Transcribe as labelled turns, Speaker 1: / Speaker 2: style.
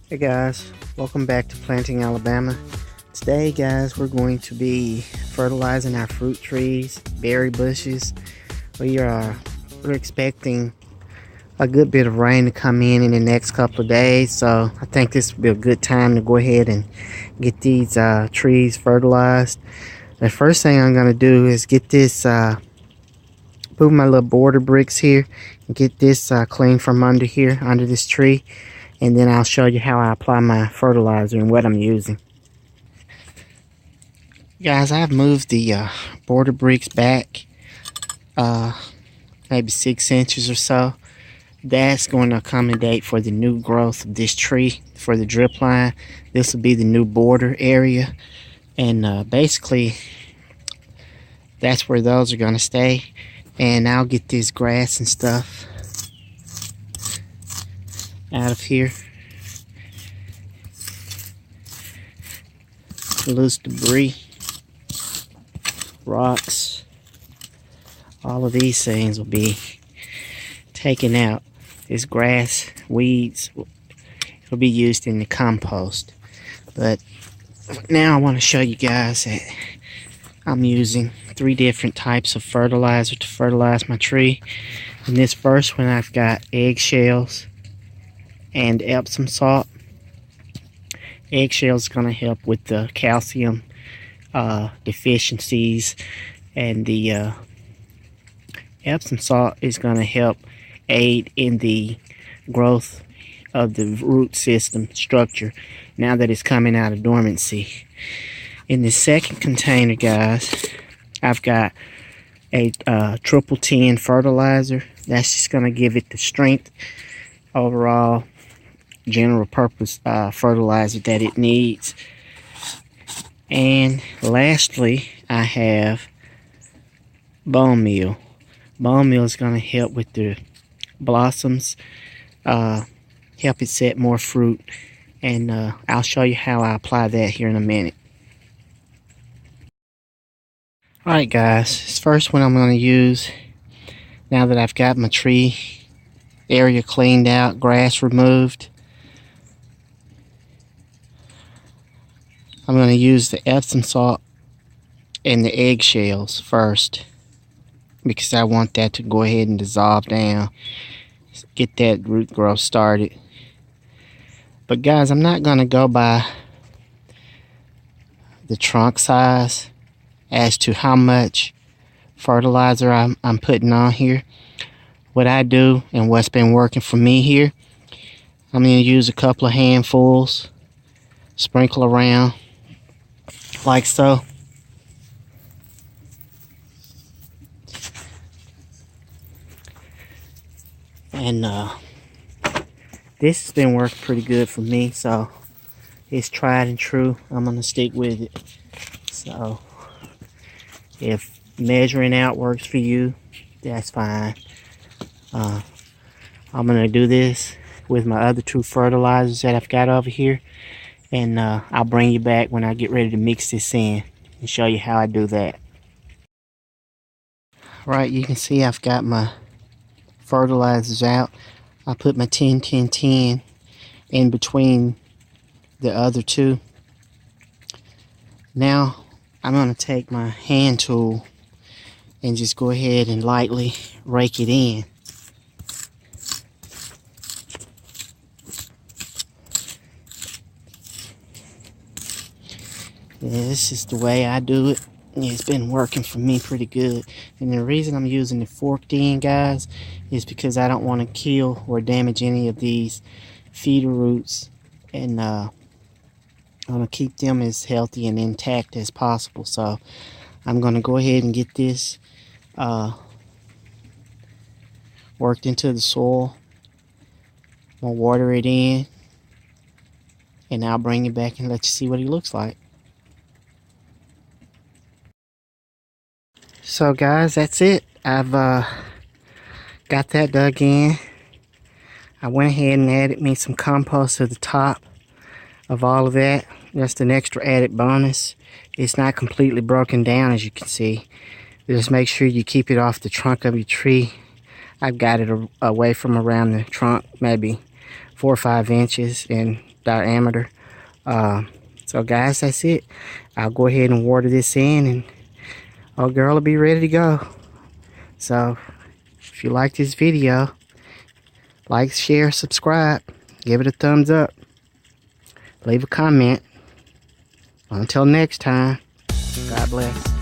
Speaker 1: Hey guys, welcome back to Planting Alabama. Today guys, we're going to be fertilizing our fruit trees, berry bushes. We're expecting a good bit of rain to come in the next couple of days, so I think this will be a good time to go ahead and get these trees fertilized. The first thing I'm going to do is get this, move my little border bricks here and get this clean from under here, under this tree. And then I'll show you how I apply my fertilizer and what I'm using. Guys, I've moved the border bricks back maybe 6 inches or so. That's going to accommodate for the new growth of this tree for the drip line. This will be the new border area. And basically, that's where those are going to stay. And I'll get this grass and stuff out of here. Loose debris, rocks, all of these things will be taken out. This grass, weeds, it'll be used in the compost. But now I want to show you guys that I'm using 3 different types of fertilizer to fertilize my tree. In this first one, I've got eggshells and Epsom salt. Eggshell is going to help with the calcium deficiencies, and the Epsom salt is going to help aid in the growth of the root system structure now that it's coming out of dormancy. In the second container, guys, I've got a triple 10 fertilizer. That's just going to give it the strength overall general purpose fertilizer that it needs. And lastly, I have bone meal. Bone meal is going to help with the blossoms, help it set more fruit, and I'll show you how I apply that here in a minute. Alright guys, this first one I'm going to use, now that I've got my tree area cleaned out, grass removed, I'm going to use the Epsom salt and the eggshells first, because I want that to go ahead and dissolve down, get that root growth started. But guys, I'm not going to go by the trunk size as to how much fertilizer I'm putting on here. What I do and what's been working for me here, I'm going to use a couple of handfuls, sprinkle around like so. And this has been working pretty good for me, so it's tried and true. I'm gonna stick with it. So if measuring out works for you, that's fine. I'm gonna do this with my other 2 fertilizers that I've got over here, and I'll bring you back when I get ready to mix this in and show you how I do that. Right, you can see I've got my fertilizers out. I put my 10 10 10 in between the other 2. Now I'm going to take my hand tool and just go ahead and lightly rake it in. Yeah, this is the way I do it. It's been working for me pretty good. And the reason I'm using the forked end, guys, is because I don't want to kill or damage any of these feeder roots. And I want to keep them as healthy and intact as possible. So I'm going to go ahead and get this worked into the soil. I'm going to water it in, and I'll bring it back and let you see what he looks like. So guys, that's it. I've got that dug in. I went ahead and added me some compost to the top of all of that. Just an extra added bonus. It's not completely broken down, as you can see. Just make sure you keep it off the trunk of your tree. I've got it away from around the trunk, maybe 4 or 5 inches, and diameter. So guys, that's it. I'll go ahead and water this in, and our girl will be ready to go. So if you like this video, like, share, subscribe, give it a thumbs up, leave a comment. Until next time, God bless.